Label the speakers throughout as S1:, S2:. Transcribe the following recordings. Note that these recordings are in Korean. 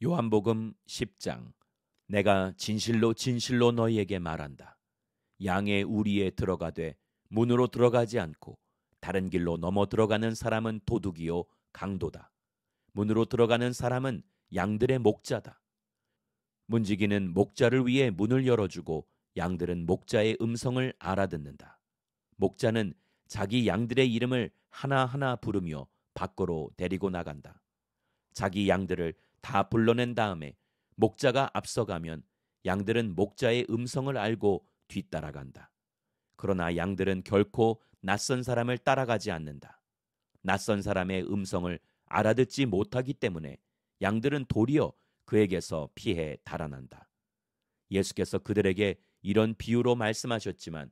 S1: 요한복음 10장. 내가 진실로 진실로 너희에게 말한다. 양의 우리에 들어가되 문으로 들어가지 않고 다른 길로 넘어 들어가는 사람은 도둑이요 강도다. 문으로 들어가는 사람은 양들의 목자다. 문지기는 목자를 위해 문을 열어주고 양들은 목자의 음성을 알아듣는다. 목자는 자기 양들의 이름을 하나하나 부르며 밖으로 데리고 나간다. 자기 양들을 다 불러낸 다음에 목자가 앞서가면 양들은 목자의 음성을 알고 뒤따라간다. 그러나 양들은 결코 낯선 사람을 따라가지 않는다. 낯선 사람의 음성을 알아듣지 못하기 때문에 양들은 도리어 그에게서 피해 달아난다. 예수께서 그들에게 이런 비유로 말씀하셨지만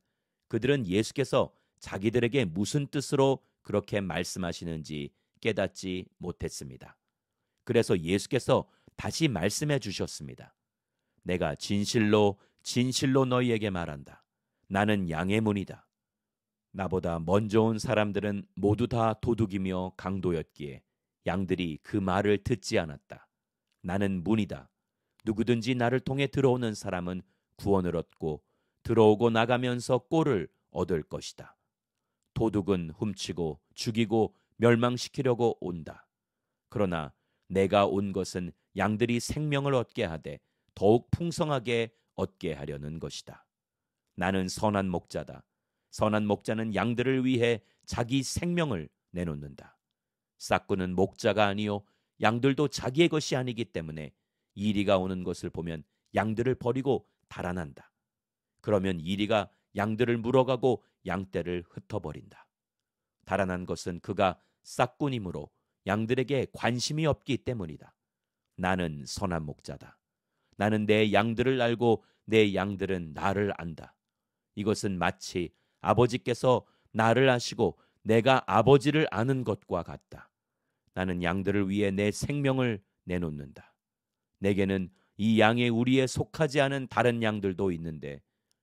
S1: 그들은 예수께서 자기들에게 무슨 뜻으로 그렇게 말씀하시는지 깨닫지 못했습니다. 그래서 예수께서 다시 말씀해 주셨습니다. 내가 진실로 진실로 너희에게 말한다. 나는 양의 문이다. 나보다 먼저 온 사람들은 모두 다 도둑이며 강도였기에 양들이 그 말을 듣지 않았다. 나는 문이다. 누구든지 나를 통해 들어오는 사람은 구원을 얻고 들어오고 나가면서 꼴을 얻을 것이다. 도둑은 훔치고 죽이고 멸망시키려고 온다. 그러나 내가 온 것은 양들이 생명을 얻게 하되 더욱 풍성하게 얻게 하려는 것이다. 나는 선한 목자다. 선한 목자는 양들을 위해 자기 생명을 내놓는다. 싹구는 목자가 아니요 양들도 자기의 것이 아니기 때문에 이리가 오는 것을 보면 양들을 버리고 달아난다. 그러면 이리가 양들을 물어가고 양떼를 흩어버린다. 달아난 것은 그가 싹꾼이므로 양들에게 관심이 없기 때문이다. 나는 선한 목자다. 나는 내 양들을 알고 내 양들은 나를 안다. 이것은 마치 아버지께서 나를 아시고 내가 아버지를 아는 것과 같다. 나는 양들을 위해 내 생명을 내놓는다. 내게는 이 양의 우리에 속하지 않은 다른 양들도 있는데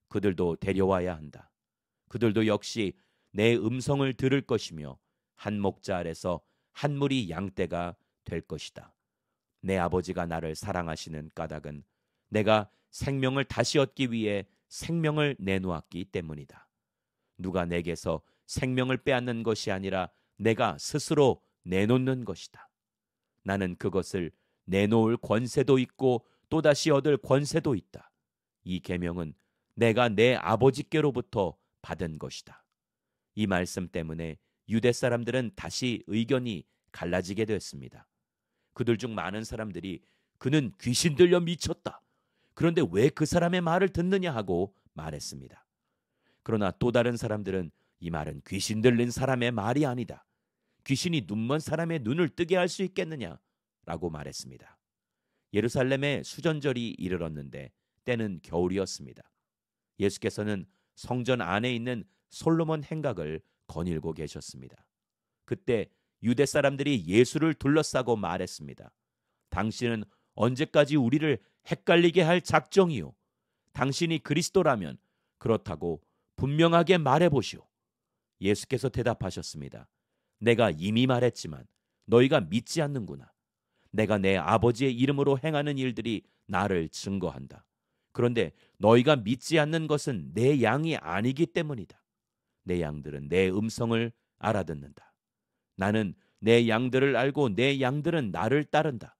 S1: 그들도 데려와야 한다. 그들도 역시 내 음성을 들을 것이며 한 목자 아래서 한 무리 양떼가 될 것이다. 내 아버지가 나를 사랑하시는 까닭은 내가 생명을 다시 얻기 위해 생명을 내놓았기 때문이다. 누가 내게서 생명을 빼앗는 것이 아니라 내가 스스로 내놓는 것이다. 나는 그것을 내놓을 권세도 있고 또다시 얻을 권세도 있다. 이 계명은 내가 내 아버지께로부터 받은 것이다. 이 말씀 때문에 유대 사람들은 다시 의견이 갈라지게 됐습니다. 그들 중 많은 사람들이 그는 귀신 들려 미쳤다. 그런데 왜 그 사람의 말을 듣느냐 하고 말했습니다. 그러나 또 다른 사람들은 이 말은 귀신 들린 사람의 말이 아니다. 귀신이 눈먼 사람의 눈을 뜨게 할 수 있겠느냐 라고 말했습니다. 예루살렘에 수전절이 이르렀는데 때는 겨울이었습니다. 예수께서는 성전 안에 있는 솔로몬 행각을 거닐고 계셨습니다. 그때 유대 사람들이 예수를 둘러싸고 말했습니다. 당신은 언제까지 우리를 헷갈리게 할 작정이요? 당신이 그리스도라면 그렇다고 분명하게 말해보시오. 예수께서 대답하셨습니다. 내가 이미 말했지만 너희가 믿지 않는구나. 내가 내 아버지의 이름으로 행하는 일들이 나를 증거한다. 그런데 너희가 믿지 않는 것은 내 양이 아니기 때문이다. 내 양들은 내 음성을 알아듣는다. 나는 내 양들을 알고 내 양들은 나를 따른다.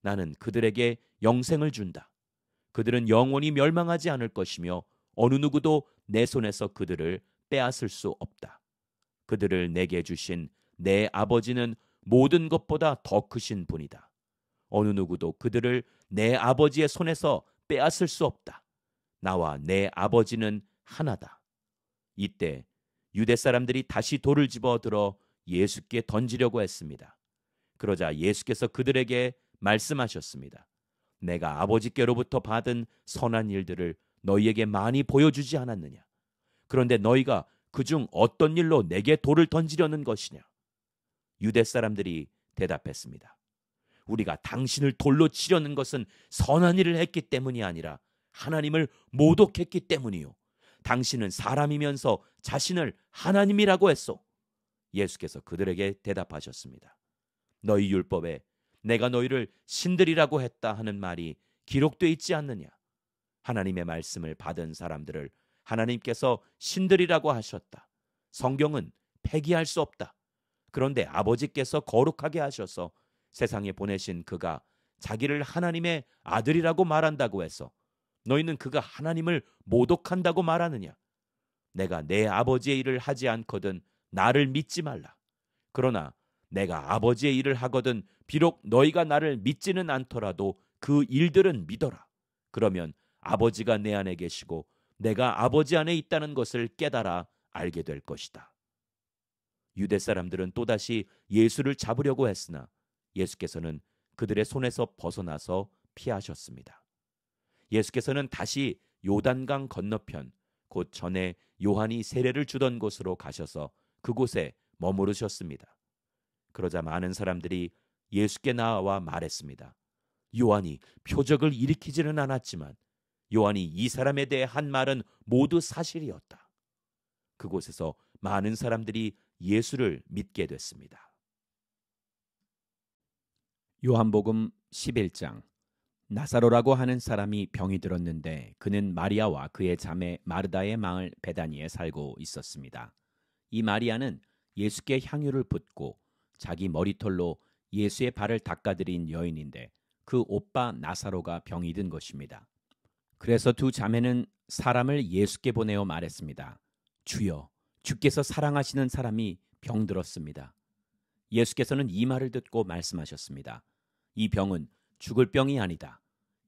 S1: 나는 그들에게 영생을 준다. 그들은 영원히 멸망하지 않을 것이며 어느 누구도 내 손에서 그들을 빼앗을 수 없다. 그들을 내게 주신 내 아버지는 모든 것보다 더 크신 분이다. 어느 누구도 그들을 내 아버지의 손에서 빼앗을 수 없다. 나와 내 아버지는 하나다. 이때 유대 사람들이 다시 돌을 집어들어 예수께 던지려고 했습니다. 그러자 예수께서 그들에게 말씀하셨습니다. 내가 아버지께로부터 받은 선한 일들을 너희에게 많이 보여주지 않았느냐? 그런데 너희가 그중 어떤 일로 내게 돌을 던지려는 것이냐? 유대 사람들이 대답했습니다. 우리가 당신을 돌로 치려는 것은 선한 일을 했기 때문이 아니라 하나님을 모독했기 때문이요. 당신은 사람이면서 자신을 하나님이라고 했소. 예수께서 그들에게 대답하셨습니다. 너희 율법에 내가 너희를 신들이라고 했다 하는 말이 기록되어 있지 않느냐? 하나님의 말씀을 받은 사람들을 하나님께서 신들이라고 하셨다. 성경은 폐기할 수 없다. 그런데 아버지께서 거룩하게 하셔서 세상에 보내신 그가 자기를 하나님의 아들이라고 말한다고 해서 너희는 그가 하나님을 모독한다고 말하느냐? 내가 내 아버지의 일을 하지 않거든 나를 믿지 말라. 그러나 내가 아버지의 일을 하거든 비록 너희가 나를 믿지는 않더라도 그 일들은 믿어라. 그러면 아버지가 내 안에 계시고 내가 아버지 안에 있다는 것을 깨달아 알게 될 것이다. 유대 사람들은 또다시 예수를 잡으려고 했으나 예수께서는 그들의 손에서 벗어나서 피하셨습니다. 예수께서는 다시 요단강 건너편, 곧 전에 요한이 세례를 주던 곳으로 가셔서 그곳에 머무르셨습니다. 그러자 많은 사람들이 예수께 나와 말했습니다. 요한이 표적을 일으키지는 않았지만 요한이 이 사람에 대해 한 말은 모두 사실이었다. 그곳에서 많은 사람들이 예수를 믿게 됐습니다.
S2: 요한복음 11장. 나사로라고 하는 사람이 병이 들었는데 그는 마리아와 그의 자매 마르다의 마을 베다니에 살고 있었습니다. 이 마리아는 예수께 향유를 붓고 자기 머리털로 예수의 발을 닦아드린 여인인데 그 오빠 나사로가 병이 든 것입니다. 그래서 두 자매는 사람을 예수께 보내어 말했습니다. 주여, 주께서 사랑하시는 사람이 병들었습니다. 예수께서는 이 말을 듣고 말씀하셨습니다. 이 병은 죽을 병이 아니다.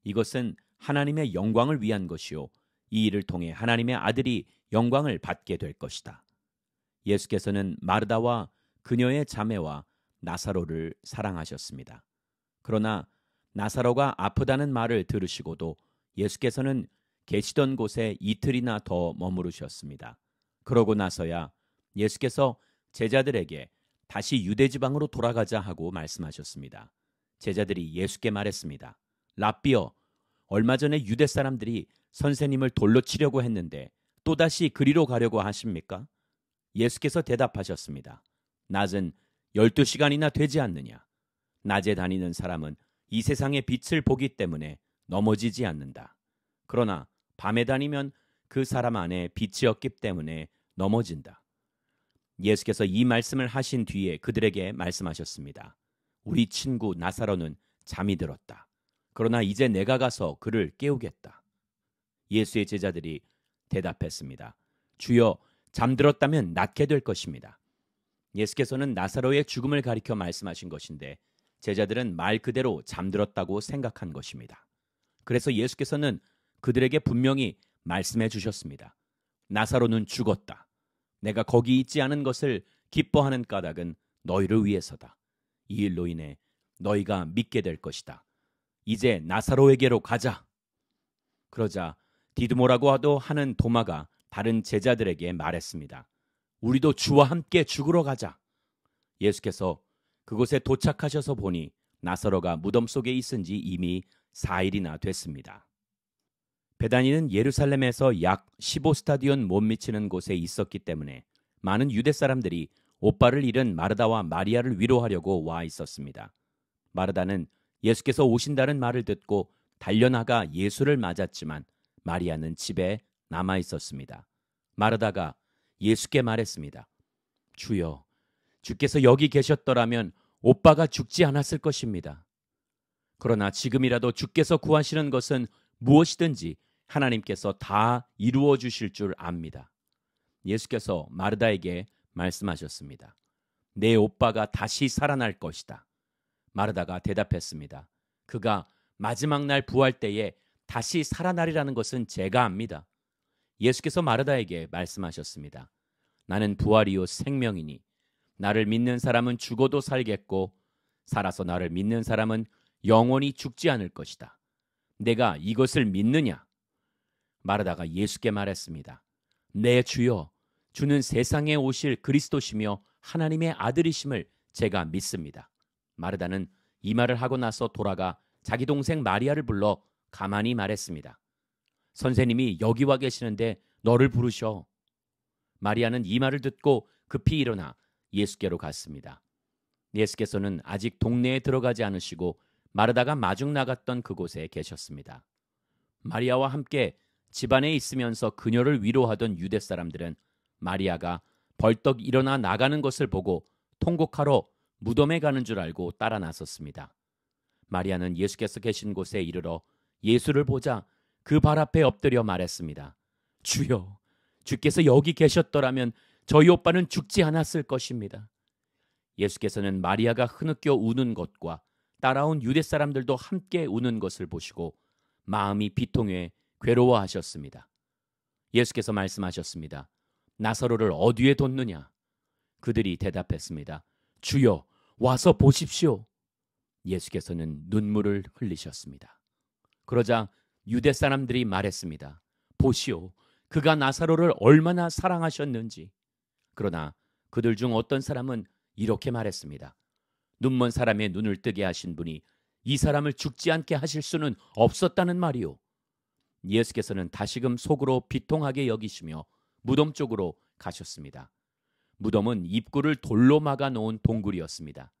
S2: 이것은 하나님의 영광을 위한 것이요 이 일을 통해 하나님의 아들이 영광을 받게 될 것이다. 예수께서는 마르다와 그녀의 자매와 나사로를 사랑하셨습니다. 그러나 나사로가 아프다는 말을 들으시고도 예수께서는 계시던 곳에 이틀이나 더 머무르셨습니다. 그러고 나서야 예수께서 제자들에게 다시 유대 지방으로 돌아가자 하고 말씀하셨습니다. 제자들이 예수께 말했습니다. 랍비여, 얼마 전에 유대 사람들이 선생님을 돌로 치려고 했는데 또다시 그리로 가려고 하십니까? 예수께서 대답하셨습니다. 낮은 12시간이나 되지 않느냐? 낮에 다니는 사람은 이 세상의 빛을 보기 때문에 넘어지지 않는다. 그러나 밤에 다니면 그 사람 안에 빛이 없기 때문에 넘어진다. 예수께서 이 말씀을 하신 뒤에 그들에게 말씀하셨습니다. 우리 친구 나사로는 잠이 들었다. 그러나 이제 내가 가서 그를 깨우겠다. 예수의 제자들이 대답했습니다. 주여, 잠들었다면 낫게 될 것입니다. 예수께서는 나사로의 죽음을 가리켜 말씀하신 것인데 제자들은 말 그대로 잠들었다고 생각한 것입니다. 그래서 예수께서는 그들에게 분명히 말씀해 주셨습니다. 나사로는 죽었다. 내가 거기 있지 않은 것을 기뻐하는 까닭은 너희를 위해서다. 이 일로 인해 너희가 믿게 될 것이다. 이제 나사로에게로 가자. 그러자 디드모라고 하는 도마가 다른 제자들에게 말했습니다. 우리도 주와 함께 죽으러 가자. 예수께서 그곳에 도착하셔서 보니 나사로가 무덤 속에 있은 지 이미 4일이나 됐습니다. 베다니는 예루살렘에서 약 15스타디온 못 미치는 곳에 있었기 때문에 많은 유대 사람들이 오빠를 잃은 마르다와 마리아를 위로하려고 와 있었습니다. 마르다는 예수께서 오신다는 말을 듣고 달려나가 예수를 맞았지만 마리아는 집에 남아 있었습니다. 마르다가 예수께 말했습니다. 주여, 주께서 여기 계셨더라면 오빠가 죽지 않았을 것입니다. 그러나 지금이라도 주께서 구하시는 것은 무엇이든지 하나님께서 다 이루어 주실 줄 압니다. 예수께서 마르다에게 말씀하셨습니다. 내 오빠가 다시 살아날 것이다. 마르다가 대답했습니다. 그가 마지막 날 부활 때에 다시 살아나리라는 것은 제가 압니다. 예수께서 마르다에게 말씀하셨습니다. 나는 부활이요 생명이니 나를 믿는 사람은 죽어도 살겠고 살아서 나를 믿는 사람은 영원히 죽지 않을 것이다. 내가 이것을 믿느냐? 마르다가 예수께 말했습니다. 내 주여, 주는 세상에 오실 그리스도시며 하나님의 아들이심을 제가 믿습니다. 마르다는 이 말을 하고 나서 돌아가 자기 동생 마리아를 불러 가만히 말했습니다. 선생님이 여기 와 계시는데 너를 부르셔. 마리아는 이 말을 듣고 급히 일어나 예수께로 갔습니다. 예수께서는 아직 동네에 들어가지 않으시고 마르다가 마중 나갔던 그곳에 계셨습니다. 마리아와 함께 집안에 있으면서 그녀를 위로하던 유대 사람들은 마리아가 벌떡 일어나 나가는 것을 보고 통곡하러 무덤에 가는 줄 알고 따라 나섰습니다. 마리아는 예수께서 계신 곳에 이르러 예수를 보자 그 발 앞에 엎드려 말했습니다. 주여, 주께서 여기 계셨더라면 저희 오빠는 죽지 않았을 것입니다. 예수께서는 마리아가 흐느껴 우는 것과 따라온 유대 사람들도 함께 우는 것을 보시고 마음이 비통해 괴로워하셨습니다. 예수께서 말씀하셨습니다. 나사로를 어디에 뒀느냐? 그들이 대답했습니다. 주여, 와서 보십시오. 예수께서는 눈물을 흘리셨습니다. 그러자 유대 사람들이 말했습니다. 보시오, 그가 나사로를 얼마나 사랑하셨는지. 그러나 그들 중 어떤 사람은 이렇게 말했습니다. 눈먼 사람의 눈을 뜨게 하신 분이 이 사람을 죽지 않게 하실 수는 없었다는 말이오. 예수께서는 다시금 속으로 비통하게 여기시며 무덤 쪽으로 가셨습니다. 무덤은 입구를 돌로 막아 놓은 동굴이었습니다.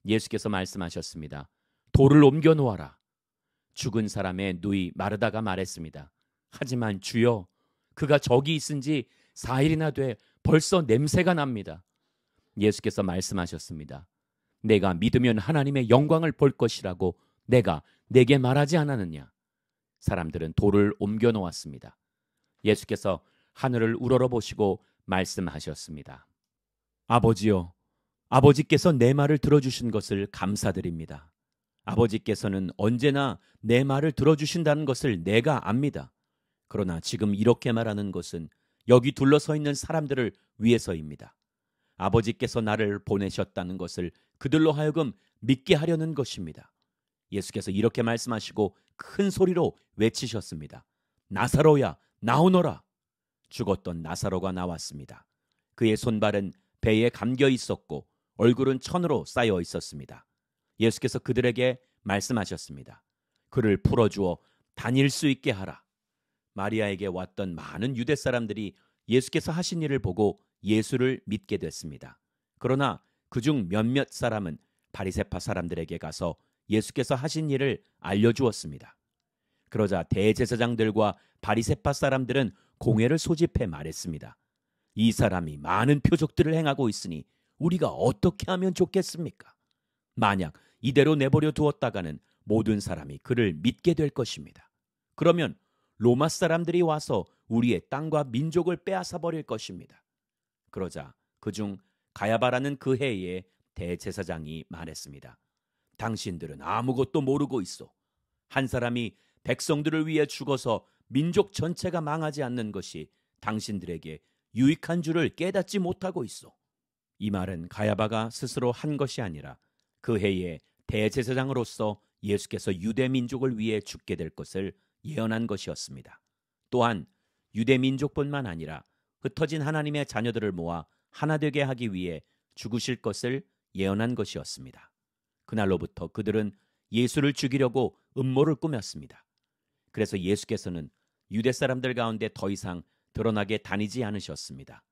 S2: 예수께서 말씀하셨습니다. 돌을 옮겨 놓아라. 죽은 사람의 누이 마르다가 말했습니다. 하지만 주여, 그가 저기 있은 지 4일이나 돼 벌써 냄새가 납니다. 예수께서 말씀하셨습니다. 내가 믿으면 하나님의 영광을 볼 것이라고 내가 내게 말하지 않았느냐. 사람들은 돌을 옮겨 놓았습니다. 예수께서 하늘을 우러러보시고 말씀하셨습니다. 아버지여, 아버지께서 내 말을 들어주신 것을 감사드립니다. 아버지께서는 언제나 내 말을 들어주신다는 것을 내가 압니다. 그러나 지금 이렇게 말하는 것은 여기 둘러서 있는 사람들을 위해서입니다. 아버지께서 나를 보내셨다는 것을 그들로 하여금 믿게 하려는 것입니다. 예수께서 이렇게 말씀하시고 큰 소리로 외치셨습니다. 나사로야, 나오너라. 죽었던 나사로가 나왔습니다. 그의 손발은 배에 감겨 있었고 얼굴은 천으로 쌓여 있었습니다. 예수께서 그들에게 말씀하셨습니다. 그를 풀어주어 다닐 수 있게 하라. 마리아에게 왔던 많은 유대 사람들이 예수께서 하신 일을 보고 예수를 믿게 됐습니다. 그러나 그중 몇몇 사람은 바리새파 사람들에게 가서 예수께서 하신 일을 알려주었습니다. 그러자 대제사장들과 바리새파 사람들은 공회를 소집해 말했습니다. 이 사람이 많은 표적들을 행하고 있으니 우리가 어떻게 하면 좋겠습니까? 만약 이대로 내버려 두었다가는 모든 사람이 그를 믿게 될 것입니다. 그러면 로마 사람들이 와서 우리의 땅과 민족을 빼앗아 버릴 것입니다. 그러자 그중 가야바라는 그 해의 대제사장이 말했습니다. 당신들은 아무것도 모르고 있어. 한 사람이 백성들을 위해 죽어서 민족 전체가 망하지 않는 것이 당신들에게 유익한 줄을 깨닫지 못하고 있어. 이 말은 가야바가 스스로 한 것이 아니라 그 해의 대제사장으로서 예수께서 유대 민족을 위해 죽게 될 것을 예언한 것이었습니다. 또한 유대 민족뿐만 아니라 흩어진 하나님의 자녀들을 모아 하나 되게 하기 위해 죽으실 것을 예언한 것이었습니다. 그날로부터 그들은 예수를 죽이려고 음모를 꾸몄습니다. 그래서 예수께서는 유대 사람들 가운데 더 이상 드러나게 다니지 않으셨습니다.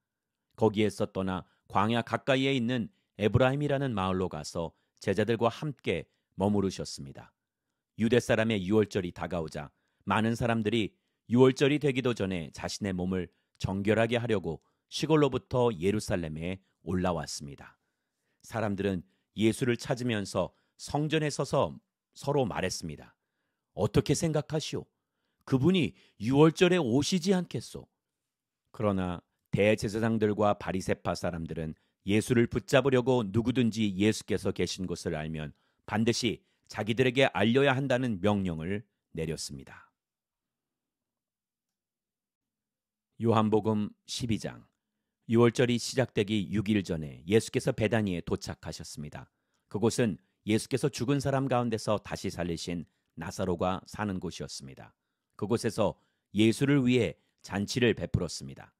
S2: 거기에서 떠나 광야 가까이에 있는 에브라임이라는 마을로 가서 제자들과 함께 머무르셨습니다. 유대 사람의 유월절이 다가오자 많은 사람들이 유월절이 되기도 전에 자신의 몸을 정결하게 하려고 시골로부터 예루살렘에 올라왔습니다. 사람들은 예수를 찾으면서 성전에 서서 서로 말했습니다. 어떻게 생각하시오? 그분이 유월절에 오시지 않겠소? 그러나 대제사장들과 바리새파 사람들은 예수를 붙잡으려고 누구든지 예수께서 계신 곳을 알면 반드시 자기들에게 알려야 한다는 명령을 내렸습니다. 요한복음 12장. 유월절이 시작되기 6일 전에 예수께서 베다니에 도착하셨습니다. 그곳은 예수께서 죽은 사람 가운데서 다시 살리신 나사로가 사는 곳이었습니다. 그곳에서 예수를 위해 잔치를 베풀었습니다.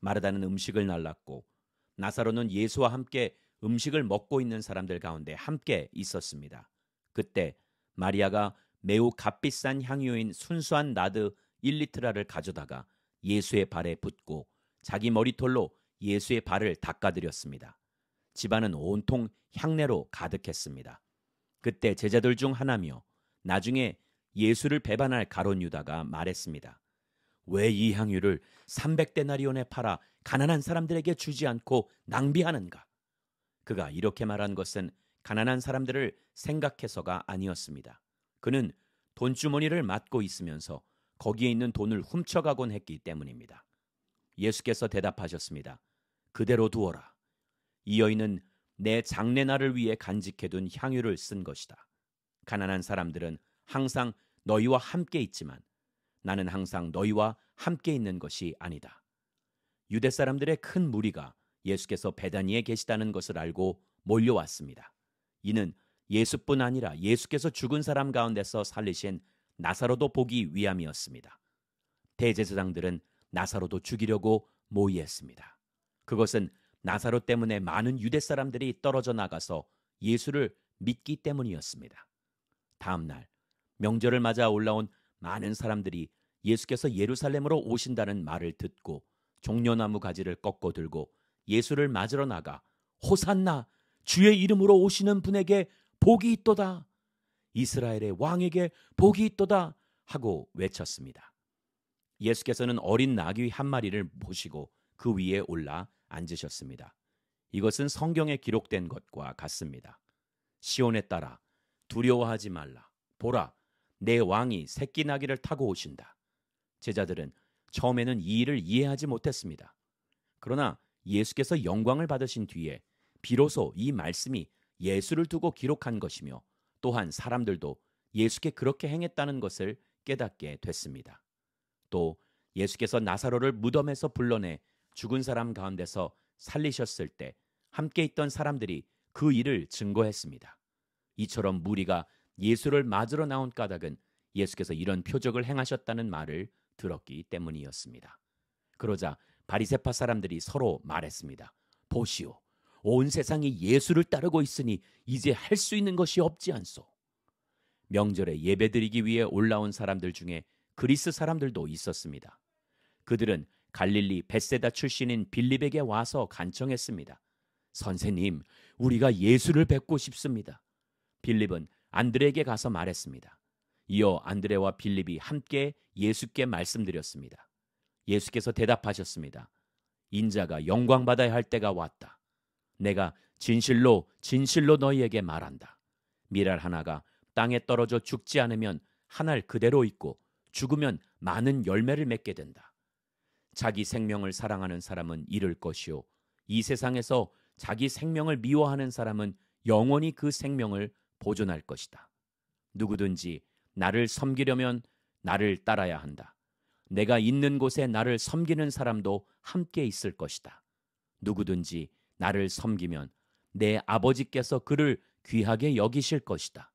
S2: 마르다는 음식을 날랐고 나사로는 예수와 함께 음식을 먹고 있는 사람들 가운데 함께 있었습니다. 그때 마리아가 매우 값비싼 향유인 순수한 나드 1리트라를 가져다가 예수의 발에 붓고 자기 머리털로 예수의 발을 닦아드렸습니다. 집안은 온통 향내로 가득했습니다. 그때 제자들 중 하나며 나중에 예수를 배반할 가룟 유다가 말했습니다. 왜 이 향유를 300데나리온에 팔아 가난한 사람들에게 주지 않고 낭비하는가? 그가 이렇게 말한 것은 가난한 사람들을 생각해서가 아니었습니다. 그는 돈주머니를 맡고 있으면서 거기에 있는 돈을 훔쳐가곤 했기 때문입니다. 예수께서 대답하셨습니다. 그대로 두어라. 이 여인은 내 장례날을 위해 간직해둔 향유를 쓴 것이다. 가난한 사람들은 항상 너희와 함께 있지만 나는 항상 너희와 함께 있는 것이 아니다. 유대 사람들의 큰 무리가 예수께서 베다니에 계시다는 것을 알고 몰려왔습니다. 이는 예수뿐 아니라 예수께서 죽은 사람 가운데서 살리신 나사로도 보기 위함이었습니다. 대제사장들은 나사로도 죽이려고 모의했습니다. 그것은 나사로 때문에 많은 유대 사람들이 떨어져 나가서 예수를 믿기 때문이었습니다. 다음 날 명절을 맞아 올라온 많은 사람들이 예수께서 예루살렘으로 오신다는 말을 듣고 종려나무 가지를 꺾어 들고 예수를 맞으러 나가 호산나 주의 이름으로 오시는 분에게 복이 있도다. 이스라엘의 왕에게 복이 있도다 하고 외쳤습니다. 예수께서는 어린 나귀 한 마리를 모시고 그 위에 올라 앉으셨습니다. 이것은 성경에 기록된 것과 같습니다. 시온에 따라 두려워하지 말라. 보라, 내 왕이 새끼 나귀를 타고 오신다. 제자들은 처음에는 이 일을 이해하지 못했습니다. 그러나 예수께서 영광을 받으신 뒤에 비로소 이 말씀이 예수를 두고 기록한 것이며 또한 사람들도 예수께 그렇게 행했다는 것을 깨닫게 됐습니다. 또 예수께서 나사로를 무덤에서 불러내 죽은 사람 가운데서 살리셨을 때 함께 있던 사람들이 그 일을 증거했습니다. 이처럼 무리가 예수를 맞으러 나온 까닭은 예수께서 이런 표적을 행하셨다는 말을 들었기 때문이었습니다. 그러자 바리새파 사람들이 서로 말했습니다. 보시오, 온 세상이 예수를 따르고 있으니 이제 할 수 있는 것이 없지 않소. 명절에 예배드리기 위해 올라온 사람들 중에 그리스 사람들도 있었습니다. 그들은 갈릴리 벳세다 출신인 빌립에게 와서 간청했습니다. 선생님, 우리가 예수를 뵙고 싶습니다. 빌립은 안드레에게 가서 말했습니다. 이어 안드레와 빌립이 함께 예수께 말씀드렸습니다. 예수께서 대답하셨습니다. 인자가 영광받아야 할 때가 왔다. 내가 진실로 진실로 너희에게 말한다. 밀알 하나가 땅에 떨어져 죽지 않으면 한 알 그대로 있고 죽으면 많은 열매를 맺게 된다. 자기 생명을 사랑하는 사람은 잃을 것이요, 이 세상에서 자기 생명을 미워하는 사람은 영원히 그 생명을 보존할 것이다. 누구든지 나를 섬기려면 나를 따라야 한다. 내가 있는 곳에 나를 섬기는 사람도 함께 있을 것이다. 누구든지 나를 섬기면 내 아버지께서 그를 귀하게 여기실 것이다.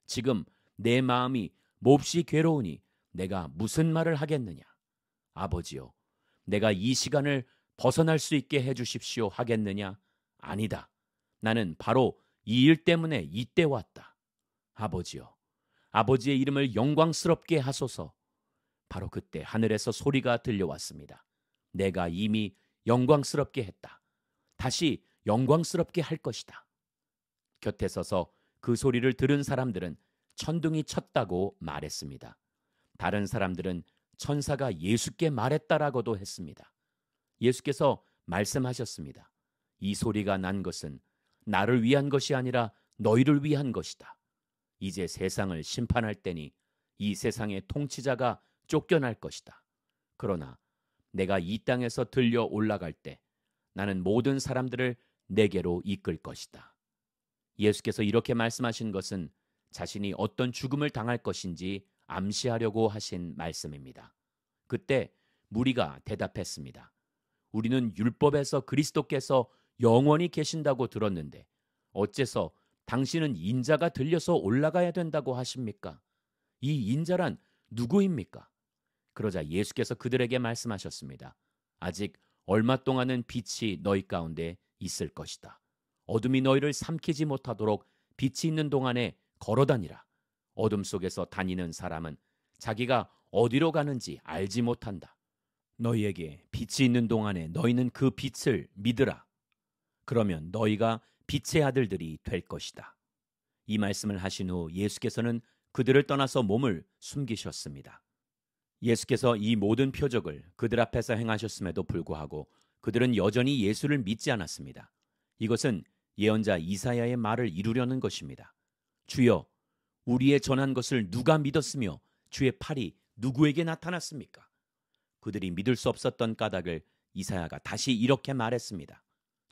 S2: 지금 내 마음이 몹시 괴로우니 내가 무슨 말을 하겠느냐? 아버지요, 내가 이 시간을 벗어날 수 있게 해주십시오 하겠느냐? 아니다. 나는 바로 이 일 때문에 이때 왔다. 아버지요, 아버지의 이름을 영광스럽게 하소서. 바로 그때 하늘에서 소리가 들려왔습니다. 내가 이미 영광스럽게 했다. 다시 영광스럽게 할 것이다. 곁에 서서 그 소리를 들은 사람들은 천둥이 쳤다고 말했습니다. 다른 사람들은 천사가 예수께 말했다라고도 했습니다. 예수께서 말씀하셨습니다. 이 소리가 난 것은 나를 위한 것이 아니라 너희를 위한 것이다. 이제 세상을 심판할 때니 이 세상의 통치자가 쫓겨날 것이다. 그러나 내가 이 땅에서 들려 올라갈 때 나는 모든 사람들을 내게로 이끌 것이다. 예수께서 이렇게 말씀하신 것은 자신이 어떤 죽음을 당할 것인지 암시하려고 하신 말씀입니다. 그때 무리가 대답했습니다. 우리는 율법에서 그리스도께서 영원히 계신다고 들었는데 어째서 당신은 인자가 들려서 올라가야 된다고 하십니까? 이 인자란 누구입니까? 그러자 예수께서 그들에게 말씀하셨습니다. 아직 얼마 동안은 빛이 너희 가운데 있을 것이다. 어둠이 너희를 삼키지 못하도록 빛이 있는 동안에 걸어다니라. 어둠 속에서 다니는 사람은 자기가 어디로 가는지 알지 못한다. 너희에게 빛이 있는 동안에 너희는 그 빛을 믿으라. 그러면 너희가 빛의 아들들이 될 것이다. 이 말씀을 하신 후 예수께서는 그들을 떠나서 몸을 숨기셨습니다. 예수께서 이 모든 표적을 그들 앞에서 행하셨음에도 불구하고 그들은 여전히 예수를 믿지 않았습니다. 이것은 예언자 이사야의 말을 이루려는 것입니다. 주여, 우리의 전한 것을 누가 믿었으며 주의 팔이 누구에게 나타났습니까? 그들이 믿을 수 없었던 까닭을 이사야가 다시 이렇게 말했습니다.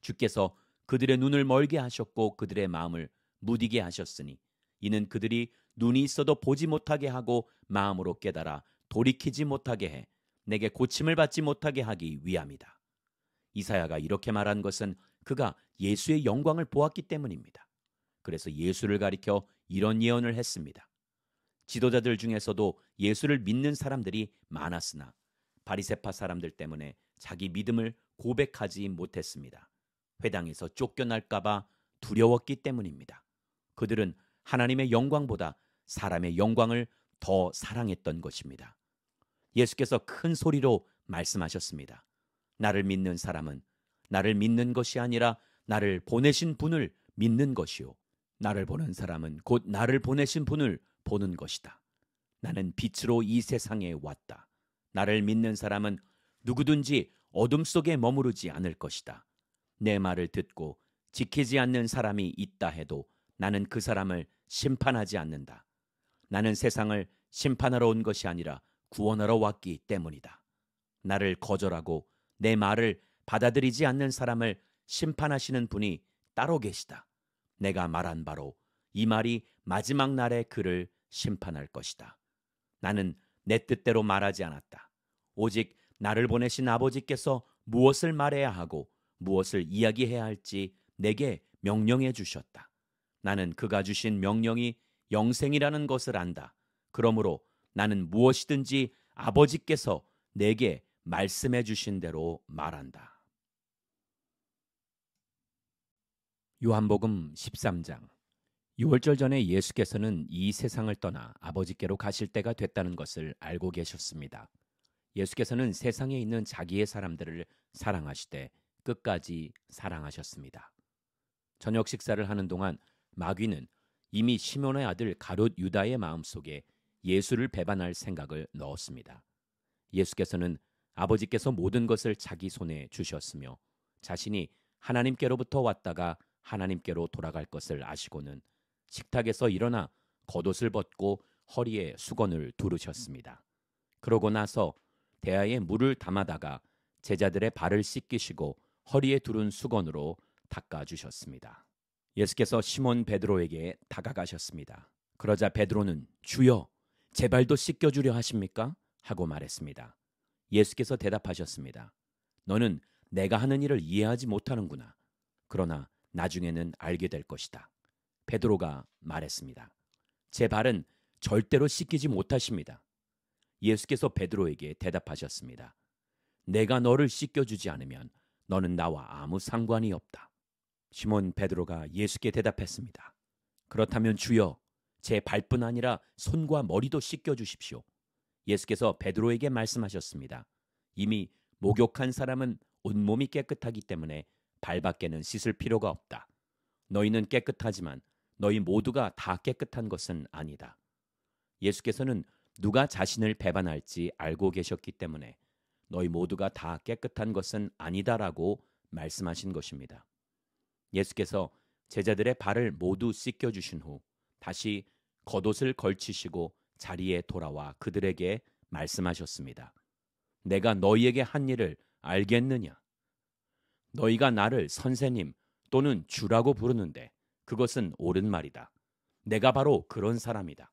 S2: 주께서 그들의 눈을 멀게 하셨고 그들의 마음을 무디게 하셨으니 이는 그들이 눈이 있어도 보지 못하게 하고 마음으로 깨달아 돌이키지 못하게 해 내게 고침을 받지 못하게 하기 위함이다. 이사야가 이렇게 말한 것은 그가 예수의 영광을 보았기 때문입니다. 그래서 예수를 가리켜 이런 예언을 했습니다. 지도자들 중에서도 예수를 믿는 사람들이 많았으나 바리새파 사람들 때문에 자기 믿음을 고백하지 못했습니다. 회당에서 쫓겨날까 봐 두려웠기 때문입니다. 그들은 하나님의 영광보다 사람의 영광을 더 사랑했던 것입니다. 예수께서 큰 소리로 말씀하셨습니다. 나를 믿는 사람은 나를 믿는 것이 아니라 나를 보내신 분을 믿는 것이요. 나를 보는 사람은 곧 나를 보내신 분을 보는 것이다. 나는 빛으로 이 세상에 왔다. 나를 믿는 사람은 누구든지 어둠 속에 머무르지 않을 것이다. 내 말을 듣고 지키지 않는 사람이 있다 해도 나는 그 사람을 심판하지 않는다. 나는 세상을 심판하러 온 것이 아니라 구원하러 왔기 때문이다. 나를 거절하고 내 말을 받아들이지 않는 사람을 심판하시는 분이 따로 계시다. 내가 말한 바로 이 말이 마지막 날에 그를 심판할 것이다. 나는 내 뜻대로 말하지 않았다. 오직 나를 보내신 아버지께서 무엇을 말해야 하고 무엇을 이야기해야 할지 내게 명령해 주셨다. 나는 그가 주신 명령이 영생이라는 것을 안다. 그러므로 나는 무엇이든지 아버지께서 내게 말씀해 주신 대로 말한다. 요한복음 13장. 6월절 전에 예수께서는 이 세상을 떠나 아버지께로 가실 때가 됐다는 것을 알고 계셨습니다. 예수께서는 세상에 있는 자기의 사람들을 사랑하시되 끝까지 사랑하셨습니다. 저녁 식사를 하는 동안 마귀는 이미 시몬의 아들 가룟 유다의 마음속에 예수를 배반할 생각을 넣었습니다. 예수께서는 아버지께서 모든 것을 자기 손에 주셨으며 자신이 하나님께로부터 왔다가 하나님께로 돌아갈 것을 아시고는 식탁에서 일어나 겉옷을 벗고 허리에 수건을 두르셨습니다. 그러고 나서 대야에 물을 담아다가 제자들의 발을 씻기시고 허리에 두른 수건으로 닦아주셨습니다. 예수께서 시몬 베드로에게 다가가셨습니다. 그러자 베드로는 주여, 제 발도 씻겨주려 하십니까? 하고 말했습니다. 예수께서 대답하셨습니다. 너는 내가 하는 일을 이해하지 못하는구나. 그러나 나중에는 알게 될 것이다. 베드로가 말했습니다. 제 발은 절대로 씻기지 못하십니다. 예수께서 베드로에게 대답하셨습니다. 내가 너를 씻겨주지 않으면 너는 나와 아무 상관이 없다. 시몬 베드로가 예수께 대답했습니다. 그렇다면 주여, 제 발뿐 아니라 손과 머리도 씻겨주십시오. 예수께서 베드로에게 말씀하셨습니다. 이미 목욕한 사람은 온몸이 깨끗하기 때문에 발밖에는 씻을 필요가 없다. 너희는 깨끗하지만 너희 모두가 다 깨끗한 것은 아니다. 예수께서는 누가 자신을 배반할지 알고 계셨기 때문에 너희 모두가 다 깨끗한 것은 아니다라고 말씀하신 것입니다. 예수께서 제자들의 발을 모두 씻겨주신 후 다시 겉옷을 걸치시고 자리에 돌아와 그들에게 말씀하셨습니다. 내가 너희에게 한 일을 알겠느냐? 너희가 나를 선생님 또는 주라고 부르는데 그것은 옳은 말이다. 내가 바로 그런 사람이다.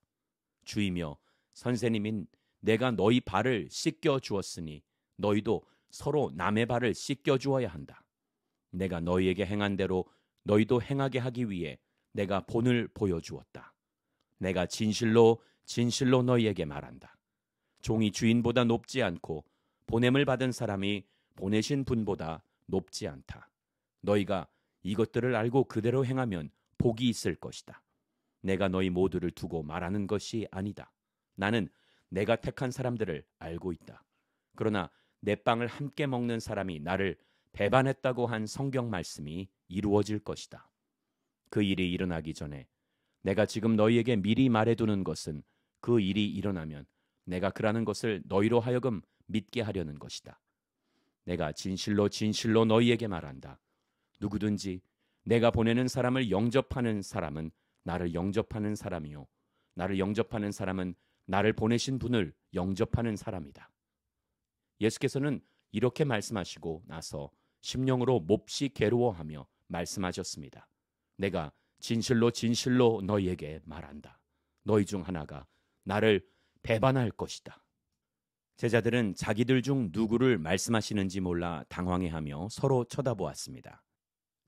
S2: 주이며 선생님인 내가 너희 발을 씻겨 주었으니 너희도 서로 남의 발을 씻겨 주어야 한다. 내가 너희에게 행한 대로 너희도 행하게 하기 위해 내가 본을 보여주었다. 내가 진실로 진실로 너희에게 말한다. 종이 주인보다 높지 않고 보냄을 받은 사람이 보내신 분보다 높지 않다. 너희가 이것들을 알고 그대로 행하면 복이 있을 것이다. 내가 너희 모두를 두고 말하는 것이 아니다. 나는 내가 택한 사람들을 알고 있다. 그러나 내 빵을 함께 먹는 사람이 나를 배반했다고 한 성경 말씀이
S1: 이루어질 것이다. 그 일이 일어나기 전에 내가 지금 너희에게 미리 말해두는 것은 그 일이 일어나면 내가 그라는 것을 너희로 하여금 믿게 하려는 것이다. 내가 진실로 진실로 너희에게 말한다. 누구든지 내가 보내는 사람을 영접하는 사람은 나를 영접하는 사람이요, 나를 영접하는 사람은 나를 보내신 분을 영접하는 사람이다. 예수께서는 이렇게 말씀하시고 나서 심령으로 몹시 괴로워하며 말씀하셨습니다. 내가 진실로 진실로 너희에게 말한다. 너희 중 하나가 나를 배반할 것이다. 제자들은 자기들 중 누구를 말씀하시는지 몰라 당황해하며 서로 쳐다보았습니다.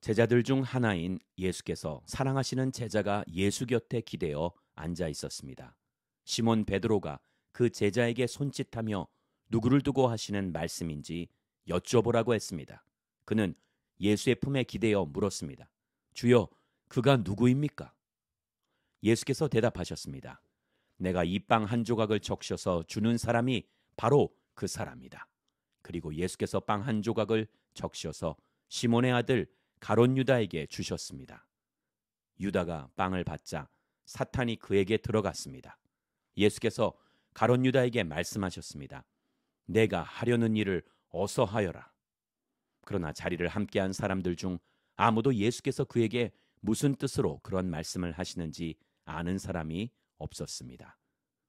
S1: 제자들 중 하나인 예수께서 사랑하시는 제자가 예수 곁에 기대어 앉아 있었습니다. 시몬 베드로가 그 제자에게 손짓하며 누구를 두고 하시는 말씀인지 여쭤보라고 했습니다. 그는 예수의 품에 기대어 물었습니다. 주여, 그가 누구입니까? 예수께서 대답하셨습니다. 내가 이 빵 한 조각을 적셔서 주는 사람이 바로 그 사람이다. 그리고 예수께서 빵 한 조각을 적셔서 시몬의 아들 가롯 유다에게 주셨습니다. 유다가 빵을 받자 사탄이 그에게 들어갔습니다. 예수께서 가롯 유다에게 말씀하셨습니다. 내가 하려는 일을 어서 하여라. 그러나 자리를 함께한 사람들 중 아무도 예수께서 그에게 무슨 뜻으로 그런 말씀을 하시는지 아는 사람이 없었습니다.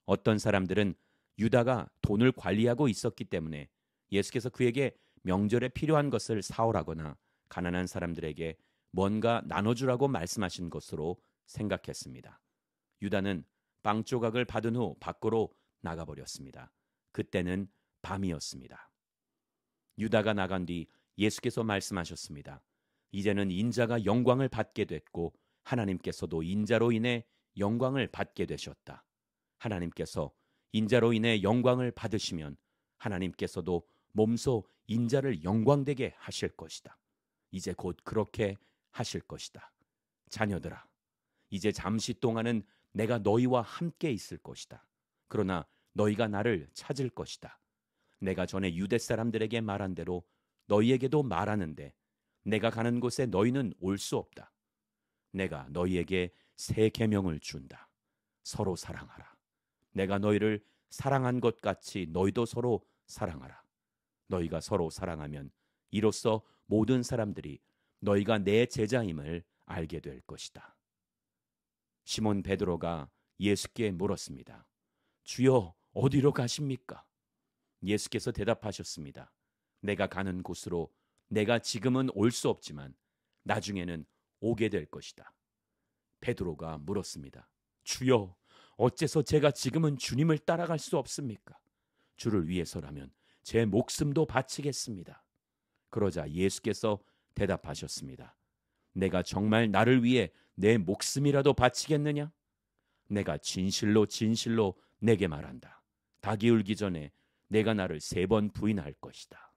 S1: 어떤 사람들은 유다가 돈을 관리하고 있었기 때문에 예수께서 그에게 명절에 필요한 것을 사오라거나 가난한 사람들에게 뭔가 나눠주라고 말씀하신 것으로 생각했습니다. 유다는 빵 조각을 받은 후 밖으로 나가버렸습니다. 그때는 밤이었습니다. 유다가 나간 뒤 예수께서 말씀하셨습니다. 이제는 인자가 영광을 받게 됐고 하나님께서도 인자로 인해 영광을 받게 되셨다. 하나님께서 인자로 인해 영광을 받으시면 하나님께서도 몸소 인자를 영광되게 하실 것이다. 이제 곧 그렇게 하실 것이다. 자녀들아, 이제 잠시 동안은 내가 너희와 함께 있을 것이다. 그러나 너희가 나를 찾을 것이다. 내가 전에 유대 사람들에게 말한 대로 너희에게도 말하는데 내가 가는 곳에 너희는 올 수 없다. 내가 너희에게 새 계명을 준다. 서로 사랑하라. 내가 너희를 사랑한 것 같이 너희도 서로 사랑하라. 너희가 서로 사랑하면 이로써 모든 사람들이 너희가 내 제자임을 알게 될 것이다. 시몬 베드로가 예수께 물었습니다. 주여, 어디로 가십니까? 예수께서 대답하셨습니다. 내가 가는 곳으로 내가 지금은 올 수 없지만 나중에는 오게 될 것이다. 베드로가 물었습니다. 주여, 어째서 제가 지금은 주님을 따라갈 수 없습니까? 주를 위해서라면 제 목숨도 바치겠습니다. 그러자 예수께서 대답하셨습니다. 내가 정말 나를 위해 내 목숨이라도 바치겠느냐? 내가 진실로 진실로 내게 말한다. 닭이 울기 전에 내가 나를 3번 부인할 것이다.